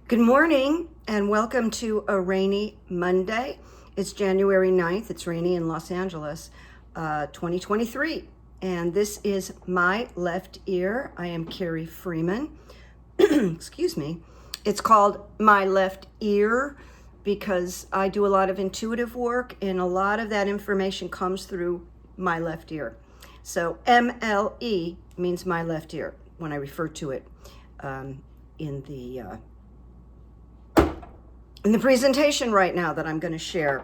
Good morning and welcome to a rainy Monday. It's January 9th. It's rainy in Los Angeles, 2023. And this is My Left Ear. I am Carrie Freeman. Excuse me. It's called My Left Ear because I do a lot of intuitive work and a lot of that information comes through my left ear. So MLE means my left ear when I refer to it in the presentation right now that I'm going to share.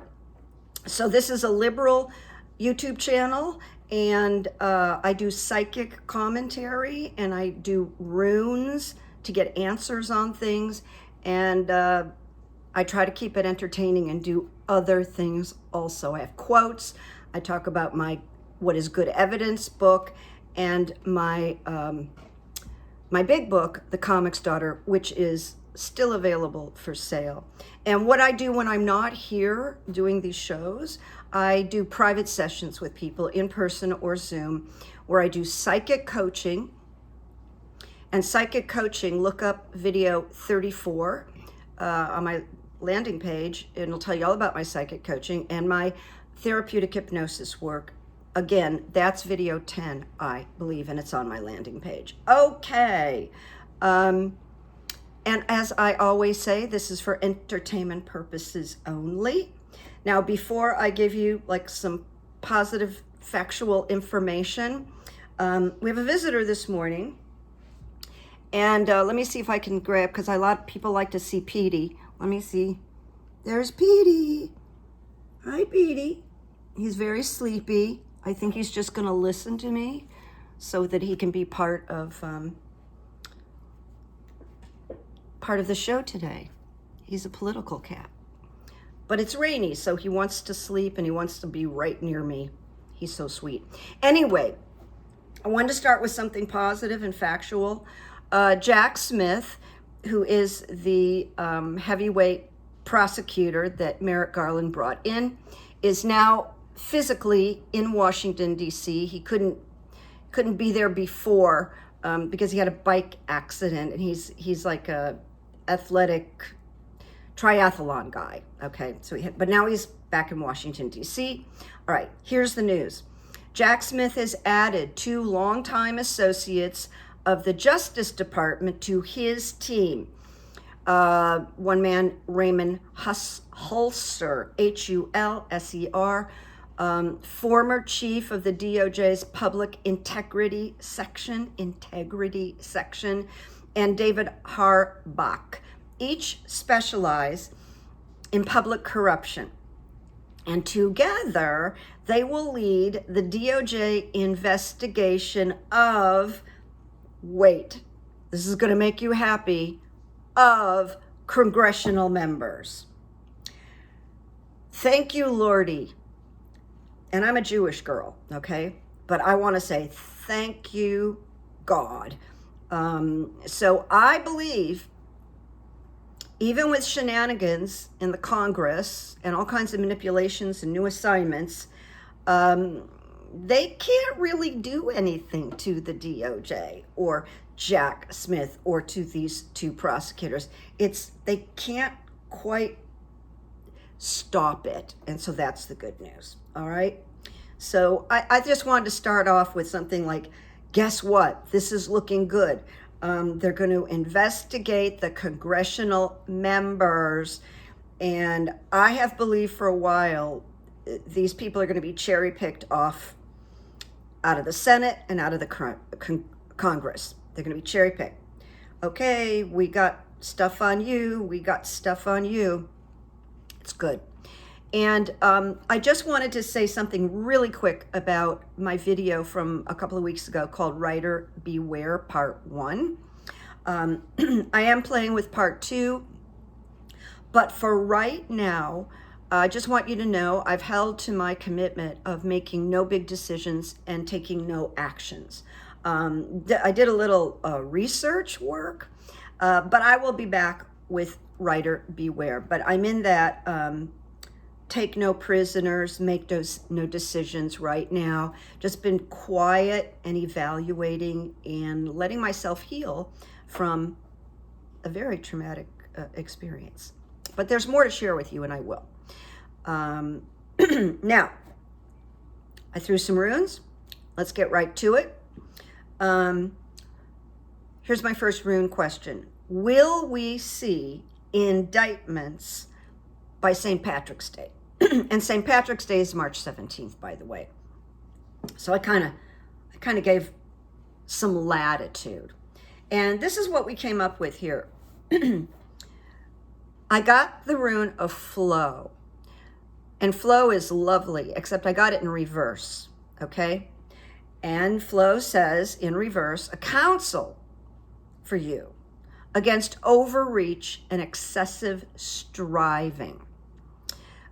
So this is a liberal YouTube channel, and I do psychic commentary, and I do runes to get answers on things, and I try to keep it entertaining and do other things also. I have quotes. I talk about my What is Good Evidence book and my big book, The Comic's Daughter, which is still available for sale. And what I do when I'm not here doing these shows, I do private sessions with people in person or Zoom where I do psychic coaching. And psychic coaching, look up video 34 on my landing page, and it'll tell you all about my psychic coaching and my therapeutic hypnosis work. Again, that's video 10, I believe, and it's on my landing page. Okay. And as I always say, this is for entertainment purposes only. Now, before I give you like some positive factual information, we have a visitor this morning. And let me see if I can grab, because a lot of people like to see Petey. Let me see. There's Petey. Hi, Petey. He's very sleepy. I think he's just going to listen to me so that he can be part of the show today. He's a political cat. But it's rainy, so he wants to sleep and he wants to be right near me. He's so sweet. Anyway, I wanted to start with something positive and factual. Jack Smith, who is the heavyweight prosecutor that Merrick Garland brought in, is now physically in Washington, D.C. He couldn't be there before because he had a bike accident, and he's like a athletic triathlon guy. Okay, but now he's back in Washington, D.C. All right, here's the news. Jack Smith has added 2 longtime associates of the Justice Department to his team. One man, Raymond Hulser, Hulser, former chief of the DOJ's Public Integrity Section, and David Harbach. Each specialize in public corruption. And together, they will lead the DOJ investigation of, wait, this is going to make you happy, of congressional members. Thank you, Lordy. And I'm a Jewish girl, okay? But I want to say thank you, God. So I believe, even with shenanigans in the Congress and all kinds of manipulations and new assignments, they can't really do anything to the DOJ or Jack Smith or to these 2 prosecutors. They can't quite stop it. And so that's the good news. All right. So I just wanted to start off with something like, guess what? This is looking good. They're going to investigate the congressional members. And I have believed for a while these people are going to be cherry picked off out of the Senate and out of the Congress. They're going to be cherry picked. Okay, we got stuff on you. We got stuff on you. It's good. And I just wanted to say something really quick about my video from a couple of weeks ago called Writer Beware Part 1. I am playing with Part 2, but for right now, I just want you to know I've held to my commitment of making no big decisions and taking no actions. I did a little research work, but I will be back with Writer Beware. But I'm in that take no prisoners, make no decisions right now. Just been quiet and evaluating and letting myself heal from a very traumatic experience. But there's more to share with you, and I will. Now, I threw some runes. Let's get right to it. Here's my first rune question. Will we see indictments by St. Patrick's Day? And St. Patrick's Day is March 17th, by the way. So I kind of gave some latitude. And this is what we came up with here. I got the rune of flow. And flow is lovely, except I got it in reverse, okay? And flow says, in reverse, a counsel for you against overreach and excessive striving.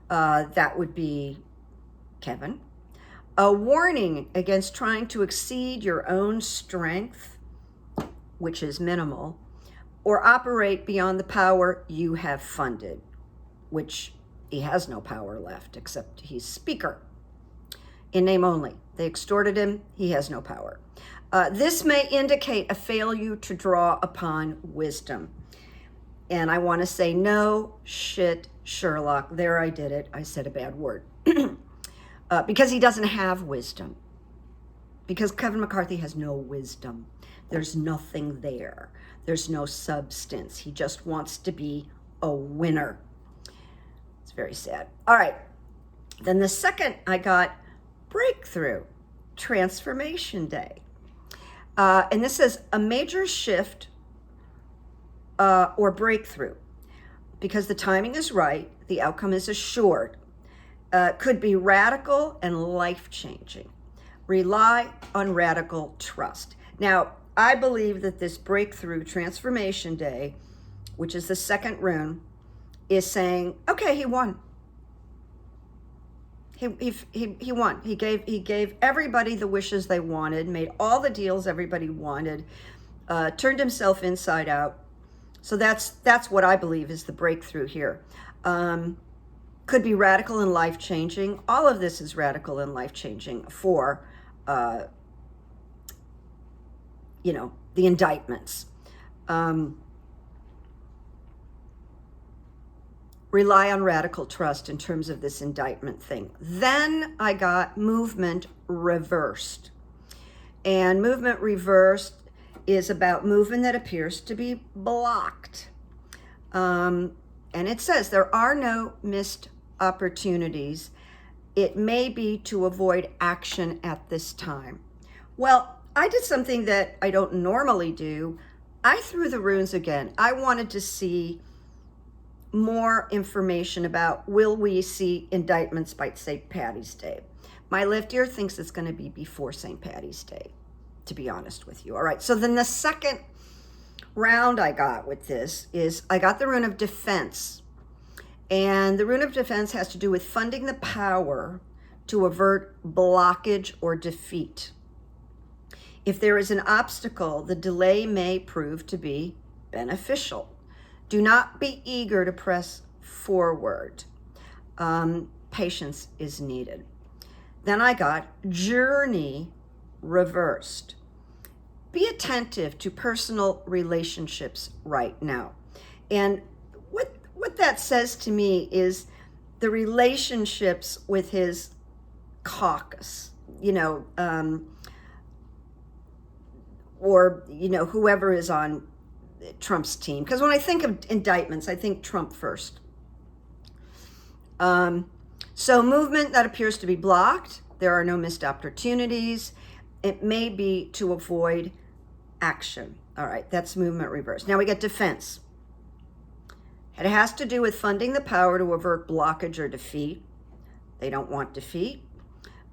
That would be Kevin. A warning against trying to exceed your own strength, which is minimal, or operate beyond the power you have funded, which he has no power left, except he's speaker. In name only. They extorted him. He has no power. This may indicate a failure to draw upon wisdom. And I want to say, no shit, Sherlock. There, I did it. I said a bad word. Because he doesn't have wisdom. Because Kevin McCarthy has no wisdom. There's nothing there. There's no substance. He just wants to be a winner. It's very sad. All right. Then the second I got breakthrough, transformation day. And this says a major shift or breakthrough. Because the timing is right, the outcome is assured. Could be radical and life-changing. Rely on radical trust. Now, I believe that this breakthrough transformation day, which is the second rune, is saying, okay, he won. He won. He gave everybody the wishes they wanted, made all the deals everybody wanted, turned himself inside out. So that's what I believe is the breakthrough here. Could be radical and life-changing. All of this is radical and life-changing for, the indictments. Rely on radical trust in terms of this indictment thing. Then I got movement reversed. And movement reversed is about movement that appears to be blocked. And it says there are no missed opportunities. It may be to avoid action at this time. Well, I did something that I don't normally do. I threw the runes again. I wanted to see more information about, will we see indictments by St. Patty's Day? My left ear thinks it's going to be before St. Patty's Day, to be honest with you. All right, so then the second round I got with this is I got the rune of defense. And the rune of defense has to do with funding the power to avert blockage or defeat. If there is an obstacle, the delay may prove to be beneficial. Do not be eager to press forward. Patience is needed. Then I got journey reversed. Be attentive to personal relationships right now. And what that says to me is the relationships with his caucus, or, whoever is on Trump's team. Because when I think of indictments, I think Trump first. So movement that appears to be blocked. There are no missed opportunities. It may be to avoid action. All right, that's movement reversed. Now we get defense. It has to do with funding the power to avert blockage or defeat. They don't want defeat.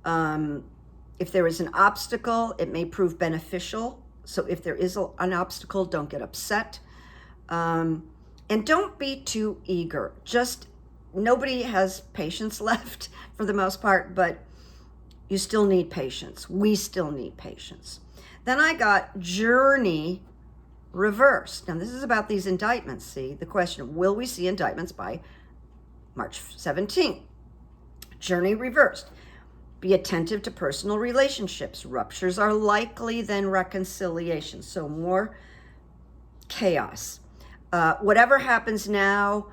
If there is an obstacle, it may prove beneficial. So if there is an obstacle, don't get upset. And don't be too eager. Nobody has patience left for the most part, but you still need patience. We still need patience. Then I got journey reversed. Now this is about these indictments. See, the question, will we see indictments by March 17th? Journey reversed. Be attentive to personal relationships. Ruptures are likely than reconciliation. So more chaos. Whatever happens now,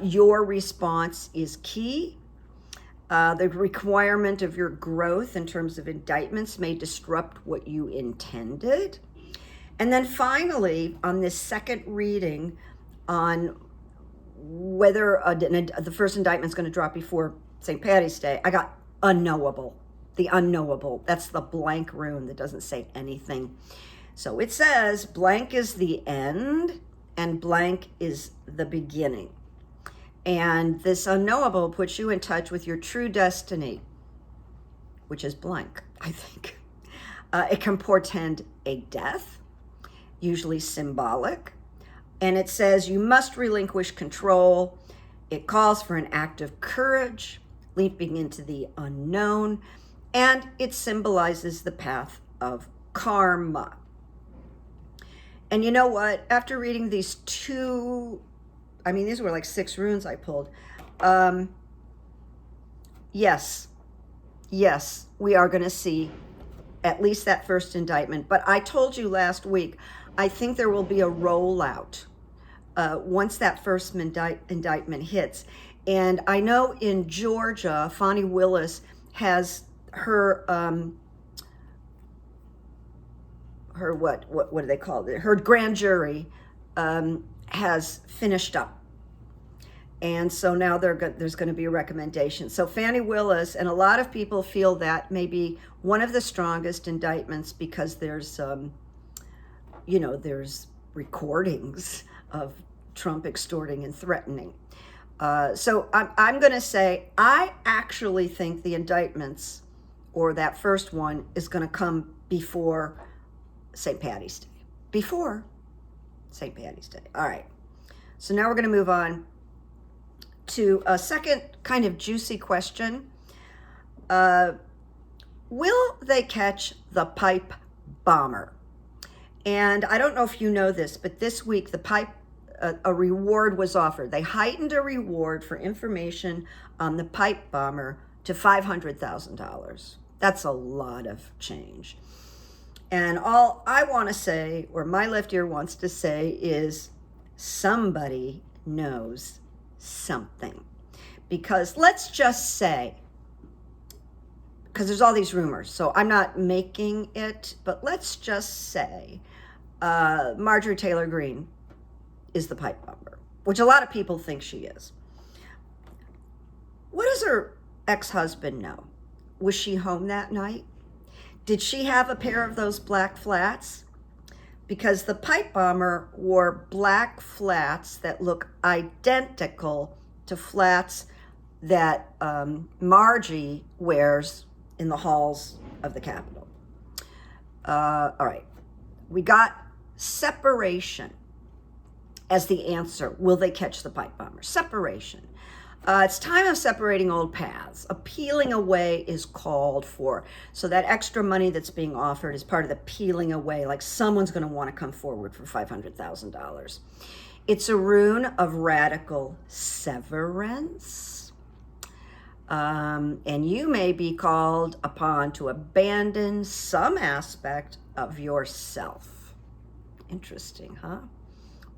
your response is key. The requirement of your growth in terms of indictments may disrupt what you intended. And then finally, on this second reading on whether the first indictment is going to drop before St. Patty's Day, I got unknowable. The unknowable. That's the blank rune that doesn't say anything. So it says blank is the end and blank is the beginning. And this unknowable puts you in touch with your true destiny, which is blank, I think. It can portend a death, usually symbolic. And it says you must relinquish control. It calls for an act of courage, leaping into the unknown. And it symbolizes the path of karma. And you know what? After reading these two, I mean, these were like 6 runes I pulled. Yes, we are going to see at least that first indictment. But I told you last week, I think there will be a rollout once that first indictment hits. And I know in Georgia, Fani Willis has her what do they call it? Her grand jury has finished up. And so now there's going to be a recommendation. So Fani Willis, and a lot of people feel that may be one of the strongest indictments because there's, there's recordings of Trump extorting and threatening. So I'm going to say, I actually think the indictments, or that first one, is going to come before St. Patty's Day. Before St. Patty's Day. All right. So now we're going to move on to a second kind of juicy question. Will they catch the pipe bomber? And I don't know if you know this, but this week a reward was offered. They heightened a reward for information on the pipe bomber to $500,000. That's a lot of change. And all I want to say, or my left ear wants to say, is somebody knows something. Because let's just say, because there's all these rumors, so I'm not making it, but let's just say Marjorie Taylor Greene is the pipe bomber, which a lot of people think she is. What does her ex-husband know? Was she home that night? Did she have a pair of those black flats? Because the pipe bomber wore black flats that look identical to flats that Margie wears in the halls of the Capitol. All right, we got separation as the answer. Will they catch the pipe bomber? Separation. It's time of separating old paths. A peeling away is called for. So that extra money that's being offered is part of the peeling away, like someone's going to want to come forward for $500,000. It's a rune of radical severance. And you may be called upon to abandon some aspect of yourself. Interesting, huh?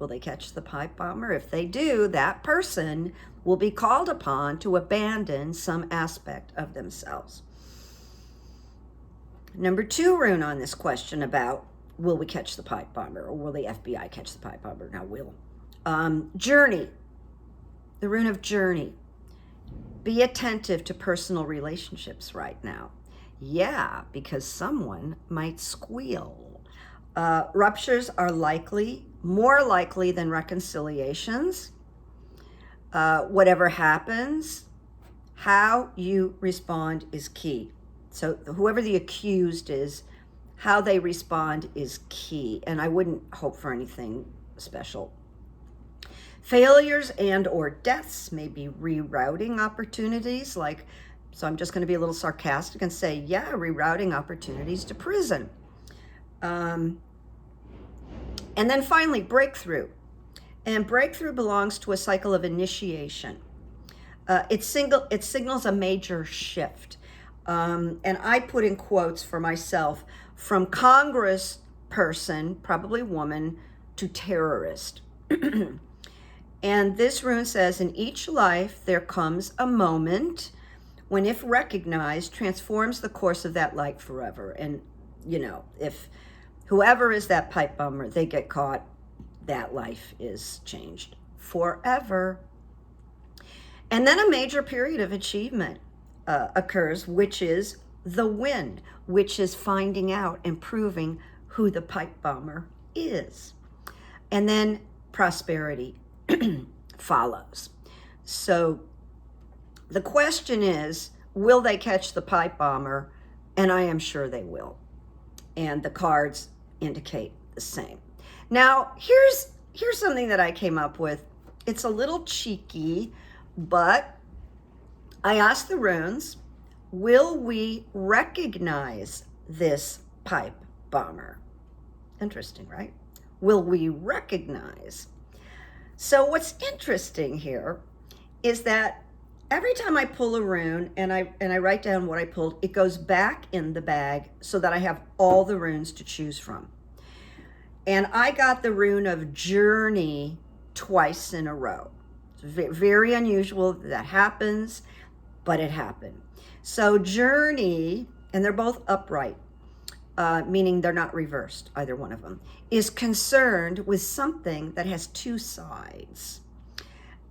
Will they catch the pipe bomber? If they do, that person will be called upon to abandon some aspect of themselves. Number 2 rune on this question about will we catch the pipe bomber, or will the FBI catch the pipe bomber? Now, will. Journey, the rune of journey. Be attentive to personal relationships right now. Yeah, because someone might squeal. Ruptures are likely, more likely than reconciliations. Whatever happens, how you respond is key. So whoever the accused is, how they respond is key. And I wouldn't hope for anything special. Failures and or deaths may be rerouting opportunities. So I'm just going to be a little sarcastic and say, yeah, rerouting opportunities to prison. And then finally, breakthrough. And breakthrough belongs to a cycle of initiation. It signals a major shift. And I put in quotes for myself, from Congress person, probably woman, to terrorist. And this rune says, in each life there comes a moment when, if recognized, transforms the course of that life forever. And, you know, if whoever is that pipe bomber, they get caught, that life is changed forever. And then a major period of achievement occurs, which is the win, which is finding out and proving who the pipe bomber is. And then prosperity follows. So the question is, will they catch the pipe bomber? And I am sure they will. And the cards indicate the same. Now, here's something that I came up with. It's a little cheeky, but I asked the runes, will we recognize this pipe bomber? Interesting, right? Will we recognize? So what's interesting here is that every time I pull a rune and I write down what I pulled, it goes back in the bag so that I have all the runes to choose from. And I got the rune of journey twice in a row. It's very unusual that happens, but it happened. So journey, and they're both upright, meaning they're not reversed, either one of them, is concerned with something that has two sides.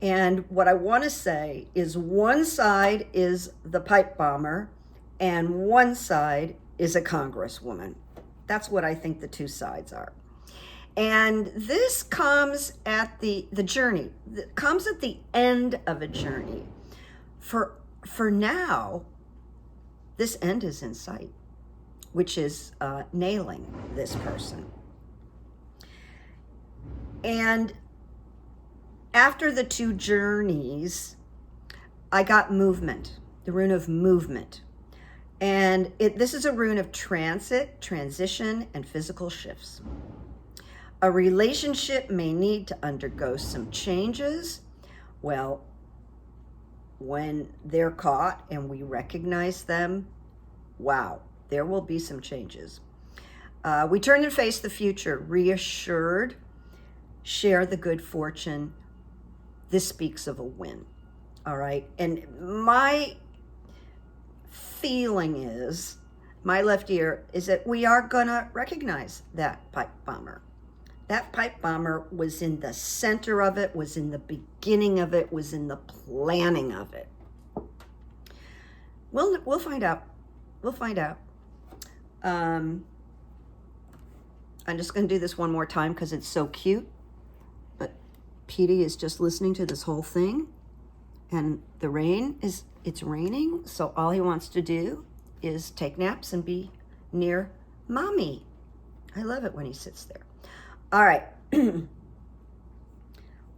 And what I want to say is one side is the pipe bomber and one side is a congresswoman. That's what I think the two sides are. And this comes at the journey, comes at the end of a journey. For now, this end is in sight, which is nailing this person. And after the two journeys, I got movement, the rune of movement. And this is a rune of transit, transition, and physical shifts. A relationship may need to undergo some changes. Well, when they're caught and we recognize them, wow, there will be some changes. We turn and face the future, reassured, share the good fortune. This speaks of a win, all right? And my feeling is, my left ear, is that we are gonna recognize that pipe bomber. That pipe bomber was in the center of it, was in the beginning of it, was in the planning of it. We'll find out. We'll find out. I'm just gonna do this one more time because it's so cute. But Petey is just listening to this whole thing, and it's raining, so all he wants to do is take naps and be near mommy. I love it when he sits there. All right,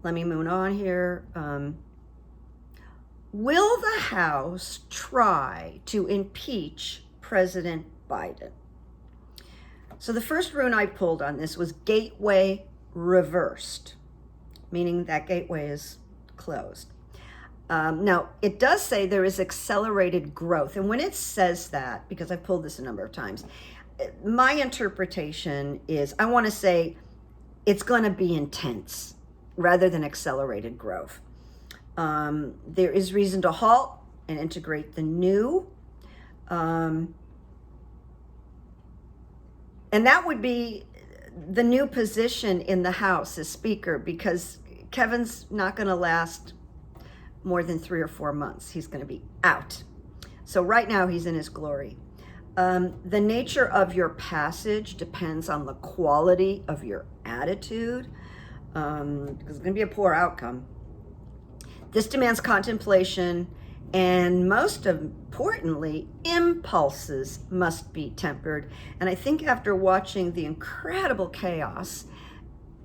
let me move on here. Will the House try to impeach President Biden? So the first rune I pulled on this was gateway reversed, meaning that gateway is closed. Now, it does say there is accelerated growth. And when it says that, because I've pulled this a number of times, my interpretation is, I want to say it's going to be intense rather than accelerated growth. There is reason to halt and integrate the new. And that would be the new position in the House as Speaker, because Kevin's not going to last more than 3 or 4 months. He's going to be out. So right now he's in his glory. The nature of your passage depends on the quality of your attitude, because it's going to be a poor outcome. This demands contemplation, and most importantly, impulses must be tempered. And I think after watching the incredible chaos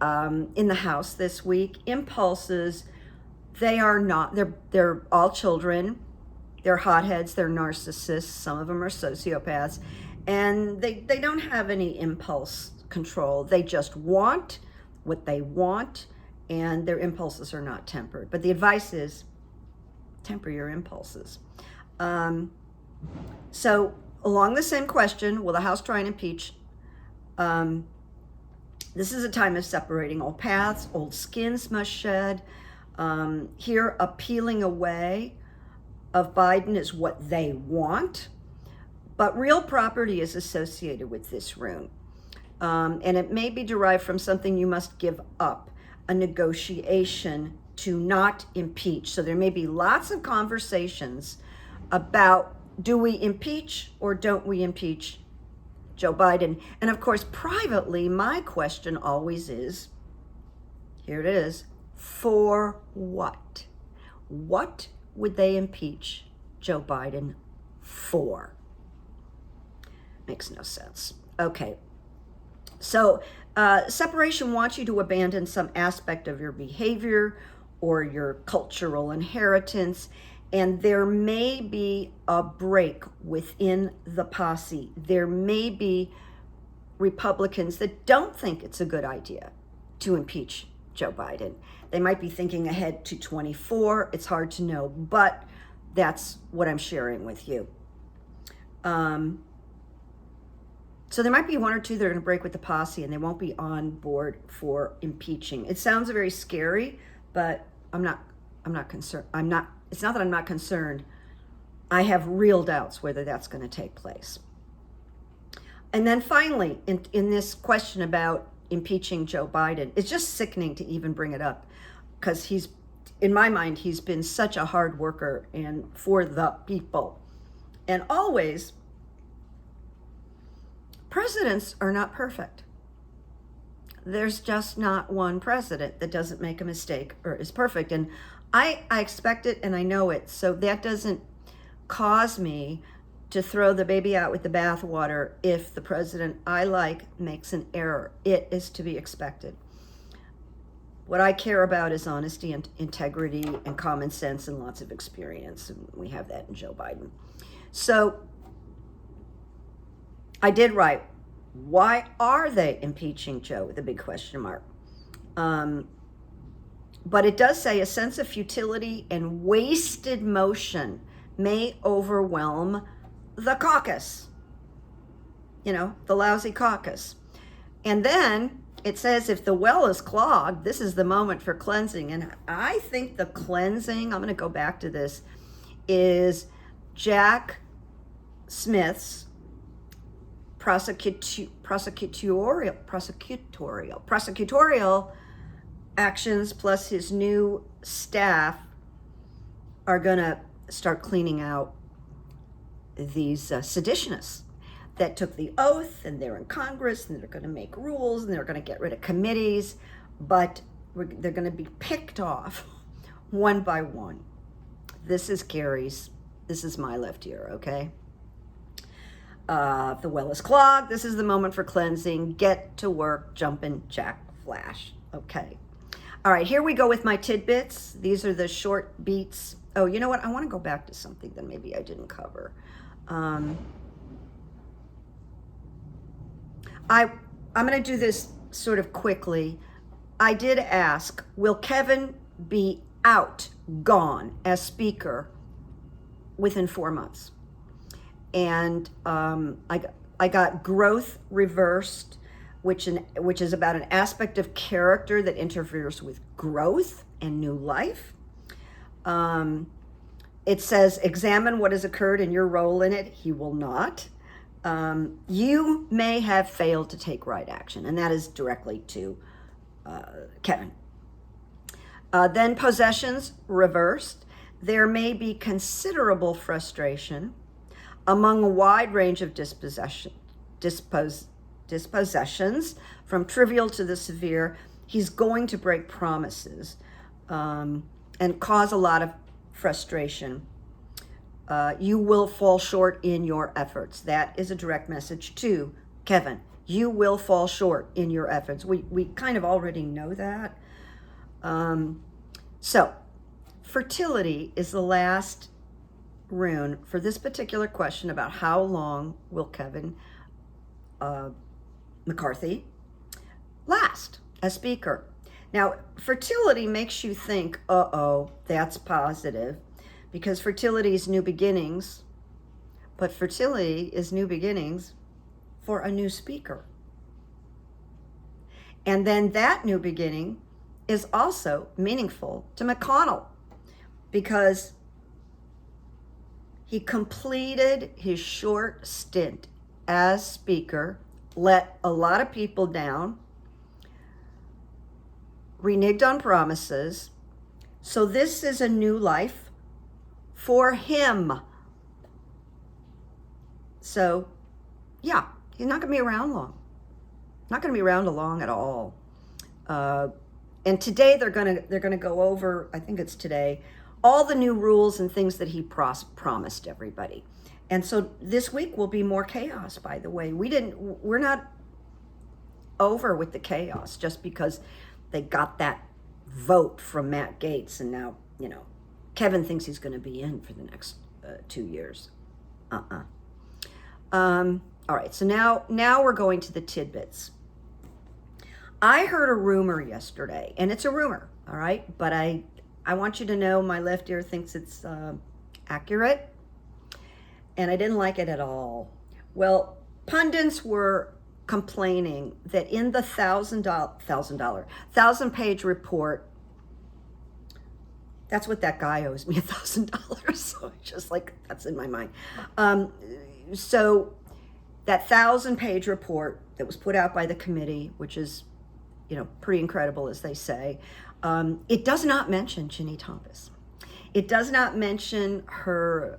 in the House this week, impulses, they're all children. They're hotheads, they're narcissists, some of them are sociopaths, and they don't have any impulse control. They just want what they want, and their impulses are not tempered. But the advice is temper your impulses. So along the same question, will the House try and impeach the This is a time of separating old paths, old skins must shed. Here, a peeling away of Biden is what they want, but real property is associated with this rune. And it may be derived from something you must give up, a negotiation to not impeach. So there may be lots of conversations about, do we impeach or don't we impeach Joe Biden? And of course, privately, my question always is, here it is, for what? What would they impeach Joe Biden for? Makes no sense. Okay. So separation wants you to abandon some aspect of your behavior or your cultural inheritance, and there may be a break within the posse. There may be Republicans that don't think it's a good idea to impeach Joe Biden. They might be thinking ahead to 24. It's hard to know, but that's what I'm sharing with you. So there might be one or two that are going to break with the posse and they won't be on board for impeaching. It sounds very scary, but I'm not concerned. It's not that I'm not concerned. I have real doubts whether that's going to take place. And then finally, in this question about impeaching Joe Biden, it's just sickening to even bring it up, because in my mind, he's been such a hard worker and for the people. And always, presidents are not perfect. There's just not one president that doesn't make a mistake or is perfect. And I expect it and I know it. So that doesn't cause me to throw the baby out with the bathwater if the president I like makes an error. It is to be expected. What I care about is honesty and integrity and common sense and lots of experience. And we have that in Joe Biden. So I did write, why are they impeaching Joe, with a big question mark? But it does say a sense of futility and wasted motion may overwhelm the caucus, the lousy caucus. And then it says, if the well is clogged, this is the moment for cleansing. And I think the cleansing, I'm going to go back to this, is Jack Smith's prosecutorial actions plus his new staff are going to start cleaning out these seditionists that took the oath, and they're in Congress, and they're going to make rules, and they're going to get rid of committees, but they're going to be picked off one by one. This is Carrie's, this is my left ear, okay? If the well is clogged, this is the moment for cleansing. Get to work, jumping jack flash. Okay. All right, here we go with my tidbits. These are the short beats. Oh, you know what? I want to go back to something that maybe I didn't cover. I'm going to do this sort of quickly. I did ask, will Kevin be gone as speaker within 4 months? And I got growth reversed, which is about an aspect of character that interferes with growth and new life. It says, examine what has occurred and your role in it. He will not. You may have failed to take right action, and that is directly to Kevin. Then possessions reversed. There may be considerable frustration among a wide range of dispossessions, from trivial to the severe. He's going to break promises and cause a lot of frustration. You will fall short in your efforts. That is a direct message to Kevin. You will fall short in your efforts. We kind of already know that. So fertility is the last rune for this particular question about how long will Kevin McCarthy last as speaker. Now, fertility makes you think, uh-oh, that's positive, because fertility is new beginnings, but fertility is new beginnings for a new speaker. And then that new beginning is also meaningful to McConnell because he completed his short stint as Speaker, let a lot of people down, reneged on promises. So this is a new life for him. So, yeah, he's not going to be around long. Not going to be around long at all. And today they're going to go over, I think it's today, all the new rules and things that he promised everybody. And so this week will be more chaos, by the way. We're not over with the chaos just because they got that vote from Matt Gaetz, and now, Kevin thinks he's going to be in for the next 2 years. All right, so now we're going to the tidbits. I heard a rumor yesterday, and it's a rumor, all right? But I want you to know my left ear thinks it's accurate, and I didn't like it at all. Well, pundits were complaining that in the 1,000-page report, that's what that guy owes me, $1,000. So just like that's in my mind. So that 1,000-page report that was put out by the committee, which is, pretty incredible, as they say, it does not mention Ginny Thomas. It does not mention her,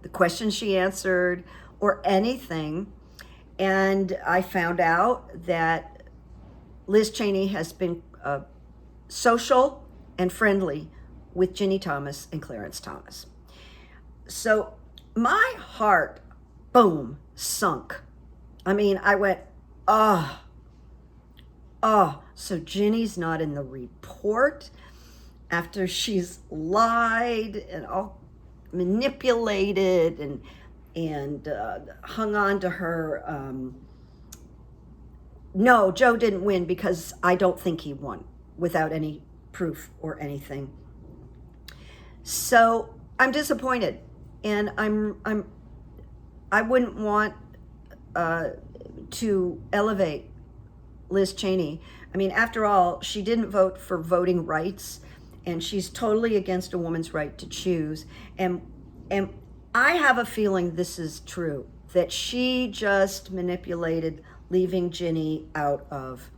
the questions she answered or anything. And I found out that Liz Cheney has been social and friendly with Ginny Thomas and Clarence Thomas. So my heart, boom, sunk. I mean, I went, oh, so Ginny's not in the report after she's lied and all manipulated and hung on to her. No, Joe didn't win because I don't think he won without any proof or anything. So I'm disappointed, and I wouldn't want to elevate Liz Cheney. I mean, after all, she didn't vote for voting rights, and she's totally against a woman's right to choose. And I have a feeling this is true, that she just manipulated leaving Ginny out of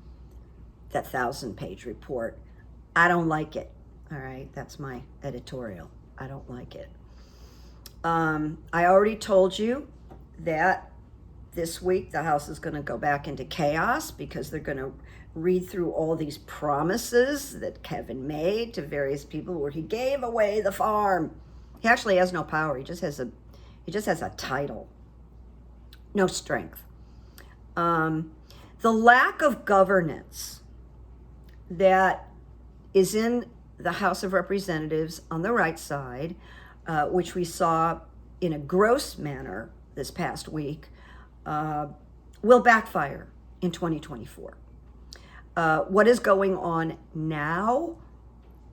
that 1,000-page report. I don't like it. All right, that's my editorial. I don't like it. I already told you that this week the House is going to go back into chaos because they're going to read through all these promises that Kevin made to various people where he gave away the farm. He actually has no power. He just has a title. No strength. The lack of governance that is in the House of Representatives on the right side, which we saw in a gross manner this past week, will backfire in 2024. What is going on now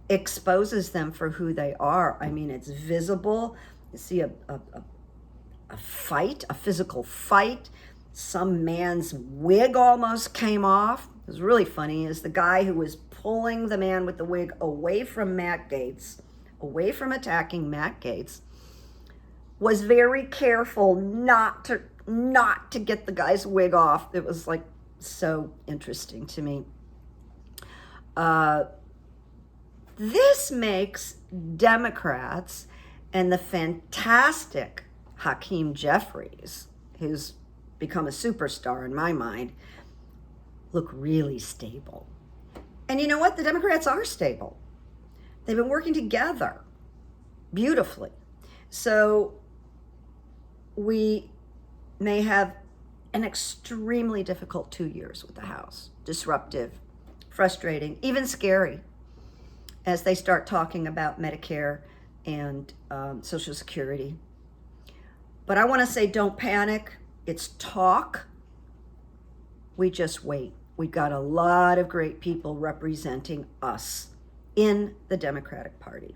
exposes them for who they are. I mean, it's visible. You see a fight, a physical fight. Some man's wig almost came off. It was really funny, is the guy who was pulling the man with the wig away from Matt Gaetz, away from attacking Matt Gaetz, was very careful not to get the guy's wig off. It was like so interesting to me. This makes Democrats and the fantastic Hakeem Jeffries, who's become a superstar in my mind, look really stable. And you know what? The Democrats are stable. They've been working together beautifully. So we may have an extremely difficult 2 years with the House. Disruptive, frustrating, even scary, as they start talking about Medicare and Social Security. But I want to say, don't panic. It's talk. We just wait. We've got a lot of great people representing us in the Democratic Party.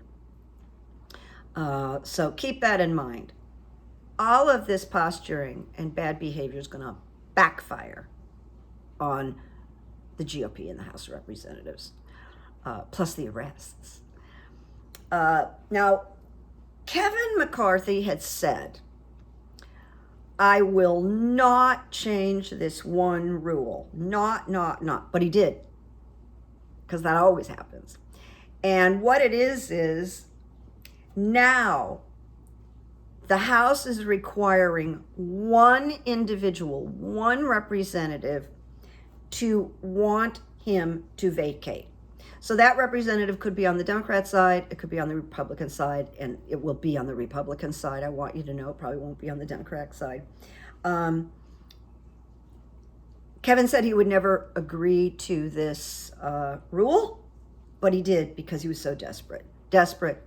So keep that in mind. All of this posturing and bad behavior is going to backfire on the GOP in the House of Representatives, plus the arrests. Now, Kevin McCarthy had said, I will not change this one rule. Not. But he did, because that always happens. And what it is now the House is requiring one individual, one representative, to want him to vacate. So that representative could be on the Democrat side, it could be on the Republican side, and it will be on the Republican side. I want you to know it probably won't be on the Democratic side. Kevin said he would never agree to this rule, but he did because he was so desperate. Desperate.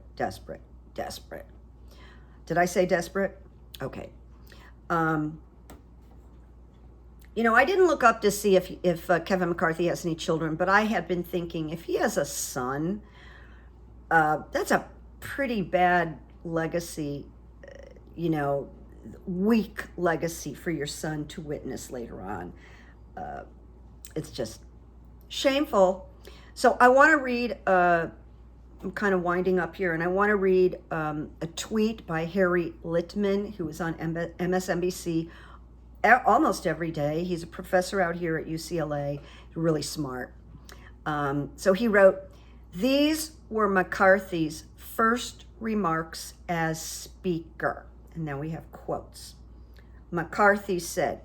Did I say desperate? Okay. You know, I didn't look up to see if Kevin McCarthy has any children, but I had been thinking if he has a son, that's a pretty bad legacy, you know, weak legacy for your son to witness later on. It's just shameful. So I want to read, I'm kind of winding up here, and I want to read a tweet by Harry Litman, who was on MSNBC almost every day. He's a professor out here at UCLA, really smart. So he wrote, these were McCarthy's first remarks as speaker. And now we have quotes. McCarthy said,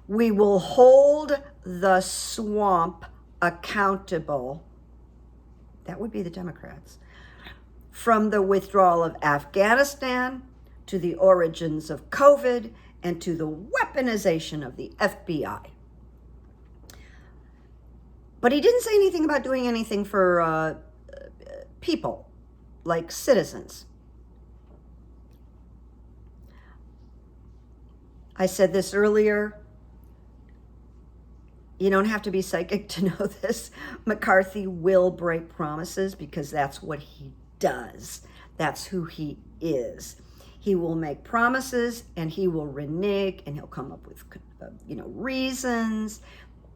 we will hold the swamp accountable. That would be the Democrats. From the withdrawal of Afghanistan to the origins of COVID and to the weaponization of the FBI. But he didn't say anything about doing anything for people, like citizens. I said this earlier. You don't have to be psychic to know this. McCarthy will break promises because that's what he does. That's who he is. He will make promises and he will renege and he'll come up with, reasons.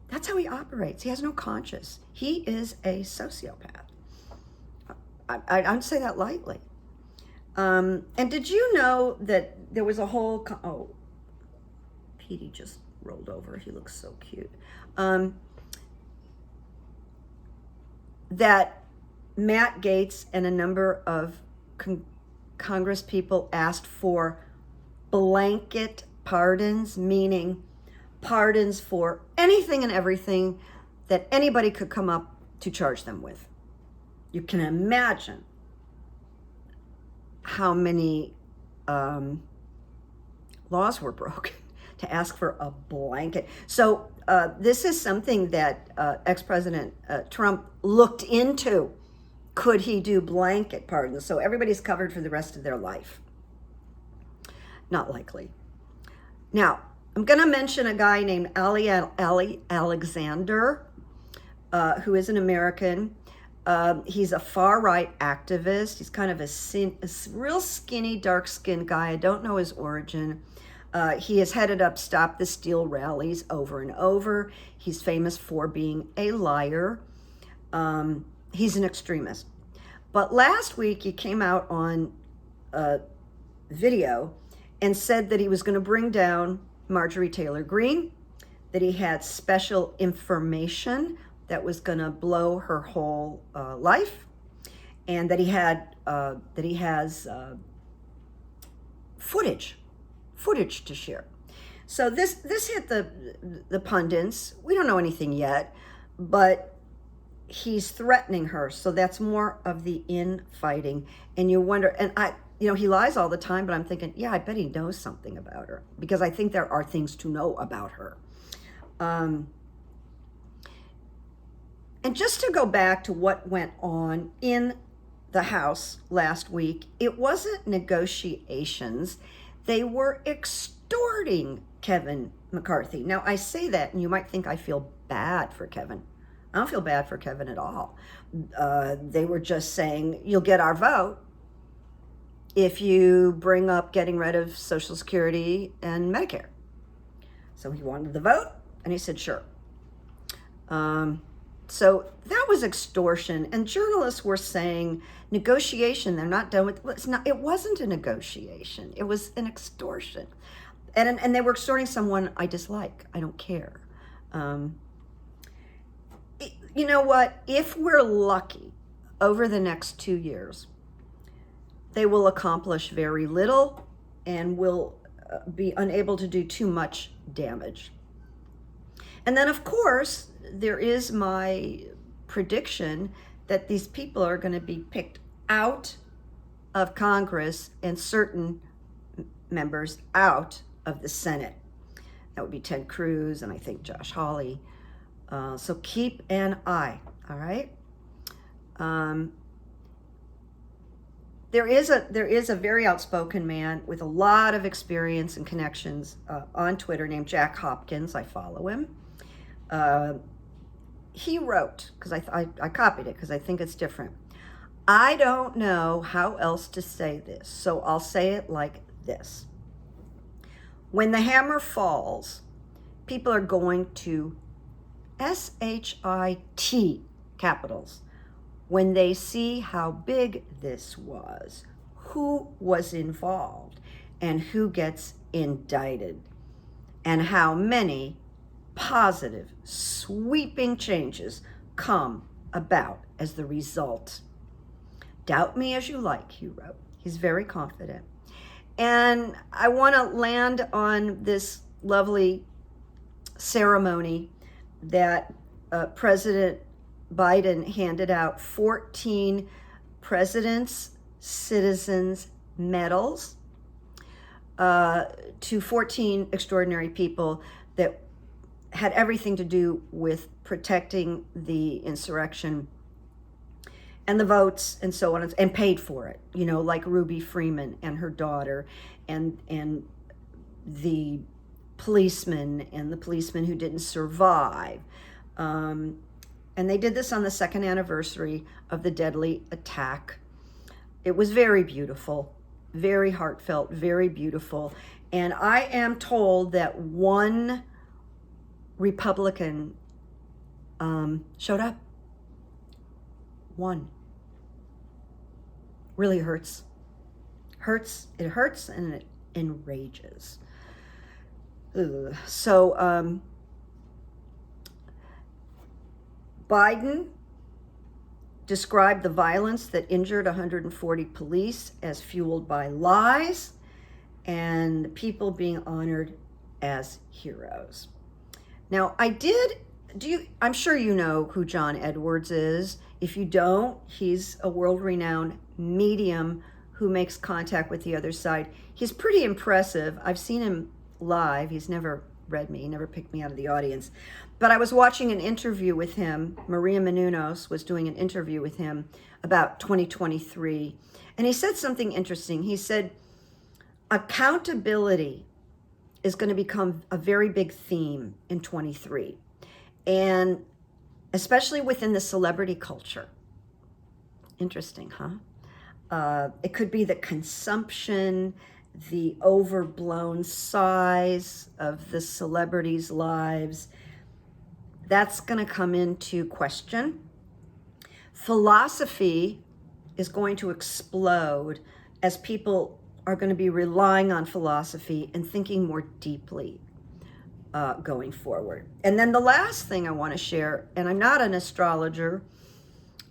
That's how he operates. He has no conscience. He is a sociopath. I don't say that lightly. And did you know that there was a whole, Petey just rolled over. He looks so cute. That Matt Gaetz and a number of Congress people asked for blanket pardons, meaning pardons for anything and everything that anybody could come up to charge them with. You can imagine how many laws were broken to ask for a blanket. So this is something that ex-President Trump looked into. Could he do blanket pardons? So everybody's covered for the rest of their life. Not likely. Now, I'm going to mention a guy named Ali Alexander, who is an American. He's a far-right activist. He's kind of a real skinny, dark-skinned guy. I don't know his origin. He has headed up Stop the Steal rallies over and over. He's famous for being a liar. He's an extremist. But last week he came out on video and said that he was going to bring down Marjorie Taylor Greene, that he had special information that was going to blow her whole life, and that he has footage to share. So this hit the pundits. We don't know anything yet, but he's threatening her. So that's more of the infighting. And you wonder, and he lies all the time, but I'm thinking, yeah, I bet he knows something about her, because I think there are things to know about her. And just to go back to what went on in the House last week, it wasn't negotiations. They were extorting Kevin McCarthy. Now, I say that, and you might think I feel bad for Kevin. I don't feel bad for Kevin at all. They were just saying, you'll get our vote if you bring up getting rid of Social Security and Medicare. So he wanted the vote, and he said, sure. So that was extortion, and journalists were saying negotiation. They're not done with. Well, it's not. It wasn't a negotiation. It was an extortion, and they were extorting someone I dislike. I don't care. You know what? If we're lucky, over the next 2 years, they will accomplish very little and will be unable to do too much damage. And then, of course, there is my prediction that these people are going to be picked out of Congress and certain members out of the Senate. That would be Ted Cruz and I think Josh Hawley. So keep an eye, all right? There is a very outspoken man with a lot of experience and connections on Twitter named Jack Hopkins. I follow him. He wrote, because I copied it because I think it's different. I don't know how else to say this, so I'll say it like this. When the hammer falls, people are going to SHIT capitals when they see how big this was, who was involved, and who gets indicted, and how many positive, sweeping changes come about as the result. Doubt me as you like, he wrote. He's very confident. And I want to land on this lovely ceremony that President Biden handed out 14 President's Citizens Medals to 14 extraordinary people that had everything to do with protecting the insurrection and the votes and so on, and paid for it, you know, like Ruby Freeman and her daughter, and the policeman and the policeman who didn't survive. And they did this on the 2nd anniversary of the deadly attack. It was very beautiful, very heartfelt, very beautiful. And I am told that one Republican showed up. One. Really hurts. It hurts and it enrages. Ugh. So Biden described the violence that injured 140 police as fueled by lies and people being honored as heroes. Now, I'm sure you know who John Edwards is. If you don't, he's a world-renowned medium who makes contact with the other side. He's pretty impressive. I've seen him live. He's never read me, he never picked me out of the audience. But I was watching an interview with him. Maria Menounos was doing an interview with him about 2023. And he said something interesting. He said, accountability is going to become a very big theme in 23. And especially within the celebrity culture. Interesting, huh? It could be the consumption, the overblown size of the celebrities' lives. That's going to come into question. Philosophy is going to explode as people are going to be relying on philosophy and thinking more deeply going forward. And then the last thing I want to share, and I'm not an astrologer,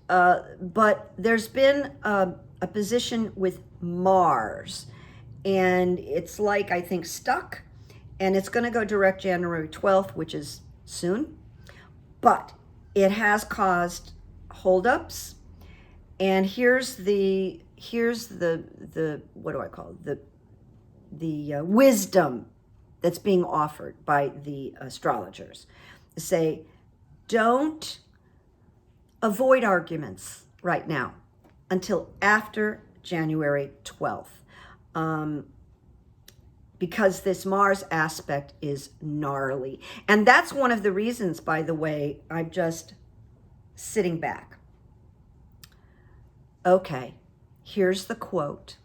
but there's been a position with Mars, and it's like, I think, stuck, and it's going to go direct January 12th, which is soon, but it has caused holdups. And here's the what do I call it? The wisdom that's being offered by the astrologers. Say, don't avoid arguments right now until after January 12th. Because this Mars aspect is gnarly. And that's one of the reasons, by the way, I'm just sitting back. Okay, here's the quote.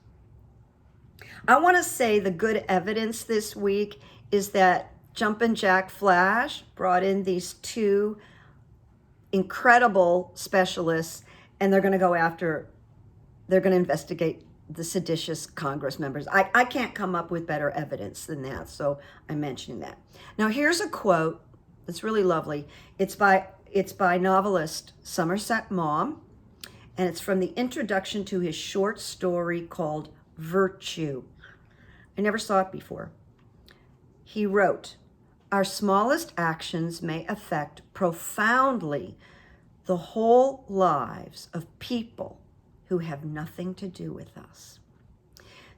I want to say the good evidence this week is that Jumpin' Jack Flash brought in these two incredible specialists, and they're going to go after, they're going to investigate the seditious Congress members. I can't come up with better evidence than that, so I'm mentioning that. Now here's a quote that's really lovely. It's by novelist Somerset Maugham, and it's from the introduction to his short story called Virtue. I never saw it before. He wrote, "Our smallest actions may affect profoundly the whole lives of people who have nothing to do with us.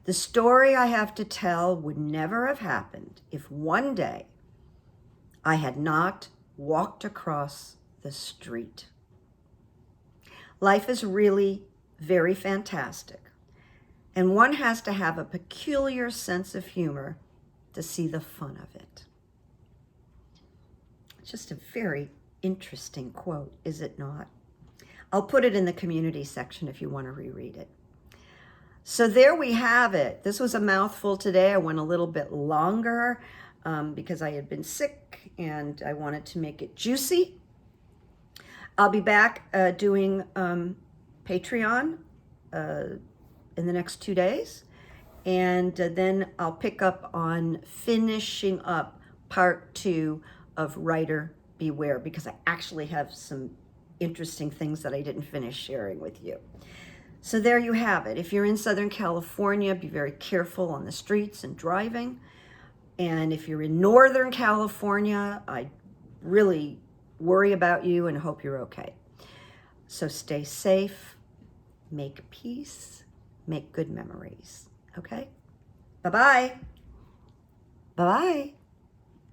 The story I have to tell would never have happened if one day I had not walked across the street." Life is really very fantastic, and one has to have a peculiar sense of humor to see the fun of it. It's just a very interesting quote, is it not? I'll put it in the community section if you want to reread it. So there we have it. This was a mouthful today. I went a little bit longer because I had been sick and I wanted to make it juicy. I'll be back doing Patreon in the next 2 days. And then I'll pick up on finishing up part 2 of Writer Beware, because I actually have some interesting things that I didn't finish sharing with you. So there you have it. If you're in Southern California, be very careful on the streets and driving. And if you're in Northern California, I really worry about you and hope you're okay. So stay safe, make peace, make good memories. Okay? Bye-bye. Bye-bye.